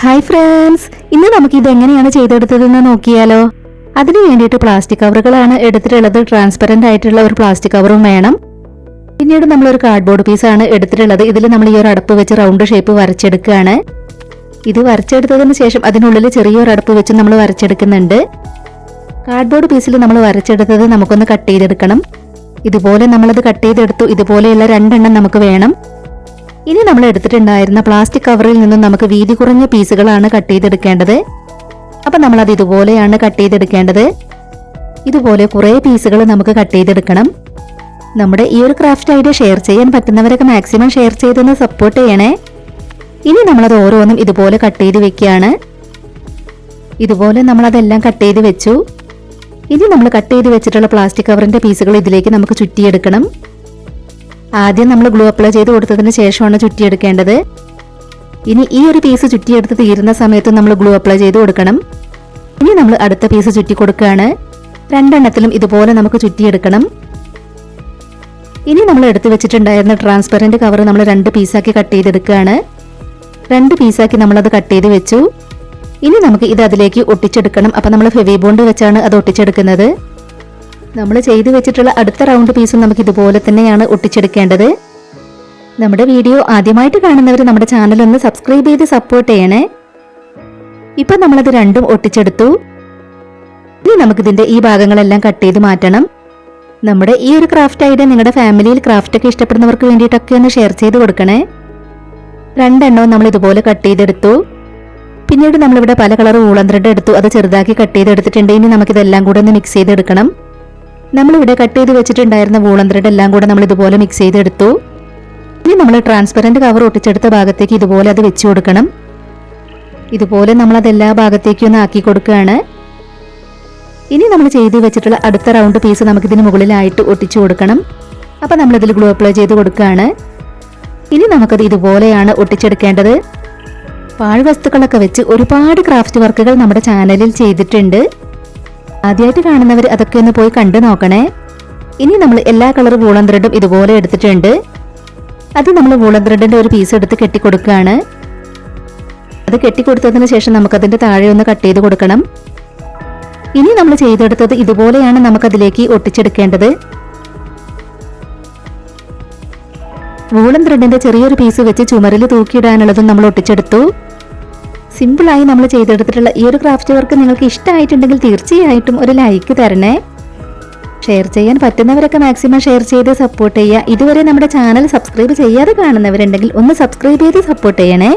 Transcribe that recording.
Hi friends, ഇന്ന് നമുക്ക് ഇത് എങ്ങനെയാണ് ചെയ്തെടുത്തതെന്ന് നോക്കിയാലോ. അതിനു വേണ്ടിയിട്ട് പ്ലാസ്റ്റിക് കവറുകളാണ് എടുത്തിട്ടുള്ളത്. ട്രാൻസ്പെറന്റ് ആയിട്ടുള്ള ഒരു പ്ലാസ്റ്റിക് കവറും വേണം. പിന്നീട് നമ്മളൊരു കാർഡ്ബോർഡ് പീസാണ് എടുത്തിട്ടുള്ളത്. ഇതിൽ നമ്മൾ ഈ ഒരു അടപ്പ് വെച്ച് റൗണ്ട് ഷേപ്പ് വരച്ചെടുക്കുകയാണ്. ഇത് വരച്ചെടുത്തതിന് ശേഷം അതിനുള്ളിൽ ചെറിയൊരു അടപ്പ് വെച്ച് നമ്മൾ വരച്ചെടുക്കുന്നുണ്ട്. കാർഡ്ബോർഡ് പീസിൽ നമ്മൾ വരച്ചെടുത്തത് നമുക്കൊന്ന് കട്ട് ചെയ്തെടുക്കണം. ഇതുപോലെ നമ്മളത് കട്ട് ചെയ്തെടുത്തു. ഇതുപോലെയുള്ള രണ്ടെണ്ണം നമുക്ക് വേണം. ഇനി നമ്മൾ എടുത്തിട്ടുണ്ടായിരുന്ന പ്ലാസ്റ്റിക് കവറിൽ നിന്നും നമുക്ക് വീതി കുറഞ്ഞ പീസുകളാണ് കട്ട് ചെയ്തെടുക്കേണ്ടത്. അപ്പം നമ്മളത് ഇതുപോലെയാണ് കട്ട് ചെയ്തെടുക്കേണ്ടത്. ഇതുപോലെ കുറേ പീസുകൾ നമുക്ക് കട്ട് ചെയ്തെടുക്കണം. നമ്മുടെ ഈ ഒരു ക്രാഫ്റ്റ് ഐഡിയ ഷെയർ ചെയ്യാൻ പറ്റുന്നവരൊക്കെ മാക്സിമം ഷെയർ ചെയ്തൊന്ന് സപ്പോർട്ട് ചെയ്യണേ. ഇനി നമ്മളത് ഓരോന്നും ഇതുപോലെ കട്ട് ചെയ്ത് വെക്കുകയാണ്. ഇതുപോലെ നമ്മളതെല്ലാം കട്ട് ചെയ്ത് വെച്ചു. ഇനി നമ്മൾ കട്ട് ചെയ്ത് വെച്ചിട്ടുള്ള പ്ലാസ്റ്റിക് കവറിന്റെ പീസുകൾ ഇതിലേക്ക് നമുക്ക് ചുറ്റിയെടുക്കണം. ആദ്യം നമ്മൾ ഗ്ലൂ അപ്ലൈ ചെയ്ത് കൊടുത്തതിന് ശേഷമാണ് ചുറ്റിയെടുക്കേണ്ടത്. ഇനി ഈ ഒരു പീസ് ചുറ്റിയെടുത്ത് തീരുന്ന സമയത്ത് നമ്മൾ ഗ്ലൂ അപ്ലൈ ചെയ്ത് കൊടുക്കണം. ഇനി നമ്മൾ അടുത്ത പീസ് ചുറ്റി കൊടുക്കുകയാണ്. രണ്ടെണ്ണത്തിലും ഇതുപോലെ നമുക്ക് ചുറ്റിയെടുക്കണം. ഇനി നമ്മൾ എടുത്തു വെച്ചിട്ടുണ്ടായിരുന്ന ട്രാൻസ്പെറന്റ് കവർ നമ്മൾ 2 പീസാക്കി കട്ട് ചെയ്തെടുക്കുകയാണ്. 2 പീസാക്കി നമ്മളത് കട്ട് ചെയ്ത് വെച്ചു. ഇനി നമുക്ക് ഇത് അതിലേക്ക് ഒട്ടിച്ചെടുക്കണം. അപ്പം നമ്മൾ ഫെവി ബോണ്ട് വെച്ചാണ് അത് ഒട്ടിച്ചെടുക്കുന്നത്. നമ്മൾ ചെയ്തു വെച്ചിട്ടുള്ള അടുത്ത റൗണ്ട് പീസും നമുക്ക് ഇതുപോലെ തന്നെയാണ് ഒട്ടിച്ചെടുക്കേണ്ടത്. നമ്മുടെ വീഡിയോ ആദ്യമായിട്ട് കാണുന്നവർ നമ്മുടെ ചാനൽ ഒന്ന് സബ്സ്ക്രൈബ് ചെയ്ത് സപ്പോർട്ട് ചെയ്യണേ. ഇപ്പം നമ്മളത് രണ്ടും ഒട്ടിച്ചെടുത്തു. ഇനി നമുക്കിതിന്റെ ഈ ഭാഗങ്ങളെല്ലാം കട്ട് ചെയ്ത് മാറ്റണം. നമ്മുടെ ഈ ഒരു ക്രാഫ്റ്റ് ഐഡിയ നിങ്ങളുടെ ഫാമിലിയിൽ ക്രാഫ്റ്റ് ഒക്കെ ഇഷ്ടപ്പെടുന്നവർക്ക് വേണ്ടിയിട്ടൊക്കെ ഒന്ന് ഷെയർ ചെയ്ത് കൊടുക്കണേ. രണ്ടെണ്ണവും നമ്മൾ ഇതുപോലെ കട്ട് ചെയ്തെടുത്തു. പിന്നീട് നമ്മളിവിടെ പല കളർ വൂളൻ ത്രെഡ് എടുത്തു. അത് ചെറുതാക്കി കട്ട് ചെയ്തെടുത്തിട്ടുണ്ട്. ഇനി നമുക്കിതെല്ലാം കൂടെ ഒന്ന് മിക്സ് ചെയ്തെടുക്കണം. നമ്മളിവിടെ കട്ട് ചെയ്ത് വെച്ചിട്ടുണ്ടായിരുന്ന വൂളൻ ത്രെഡ് എല്ലാം കൂടെ നമ്മൾ ഇതുപോലെ മിക്സ് ചെയ്തെടുത്തു. ഇനി നമ്മൾ ട്രാൻസ്പെറന്റ് കവർ ഒട്ടിച്ചെടുത്ത ഭാഗത്തേക്ക് ഇതുപോലെ അത് വെച്ചു കൊടുക്കണം. ഇതുപോലെ നമ്മൾ അത് എല്ലാ ഭാഗത്തേക്കും ഒന്ന് ആക്കി കൊടുക്കുകയാണ്. ഇനി നമ്മൾ ചെയ്ത് വെച്ചിട്ടുള്ള അടുത്ത റൗണ്ട് പീസ് നമുക്കിതിന് മുകളിലായിട്ട് ഒട്ടിച്ചു കൊടുക്കണം. അപ്പം നമ്മളിതിൽ ഗ്ലൂ അപ്ലൈ ചെയ്ത് കൊടുക്കുകയാണ്. ഇനി നമുക്കത് ഇതുപോലെയാണ് ഒട്ടിച്ചെടുക്കേണ്ടത്. പാഴ്വസ്തുക്കളൊക്കെ വെച്ച് ഒരുപാട് ക്രാഫ്റ്റ് വർക്കുകൾ നമ്മുടെ ചാനലിൽ ചെയ്തിട്ടുണ്ട്. ആദ്യമായിട്ട് കാണുന്നവർ അതൊക്കെ ഒന്ന് പോയി കണ്ടു നോക്കണേ. ഇനി നമ്മൾ എല്ലാ കളർ വൂളൻ ത്രെഡും ഇതുപോലെ എടുത്തിട്ടുണ്ട്. അത് നമ്മൾ വൂളൻ ത്രെഡിന്റെ ഒരു പീസ് എടുത്ത് കെട്ടിക്കൊടുക്കുകയാണ്. അത് കെട്ടിക്കൊടുത്തതിന് ശേഷം നമുക്കതിന്റെ താഴെ ഒന്ന് കട്ട് ചെയ്ത് കൊടുക്കണം. ഇനി നമ്മൾ ചെയ്തെടുത്തത് ഇതുപോലെയാണ് നമുക്കതിലേക്ക് ഒട്ടിച്ചെടുക്കേണ്ടത്. വൂളൻ ത്രെഡിന്റെ ചെറിയൊരു പീസ് വെച്ച് ചുമരിൽ തൂക്കിയിടാനുള്ളതും നമ്മൾ ഒട്ടിച്ചെടുത്തു. സിമ്പിളായി നമ്മൾ ചെയ്തെടുത്തിട്ടുള്ള ഈ ഒരു ക്രാഫ്റ്റ് വർക്ക് നിങ്ങൾക്ക് ഇഷ്ടമായിട്ടുണ്ടെങ്കിൽ തീർച്ചയായിട്ടും ഒരു ലൈക്ക് തരണേ. ഷെയർ ചെയ്യാൻ പറ്റുന്നവരൊക്കെ മാക്സിമം ഷെയർ ചെയ്ത് സപ്പോർട്ട് ചെയ്യുക. ഇതുവരെ നമ്മുടെ ചാനൽ സബ്സ്ക്രൈബ് ചെയ്യാതെ കാണുന്നവരുണ്ടെങ്കിൽ ഒന്ന് സബ്സ്ക്രൈബ് ചെയ്ത് സപ്പോർട്ട് ചെയ്യണേ.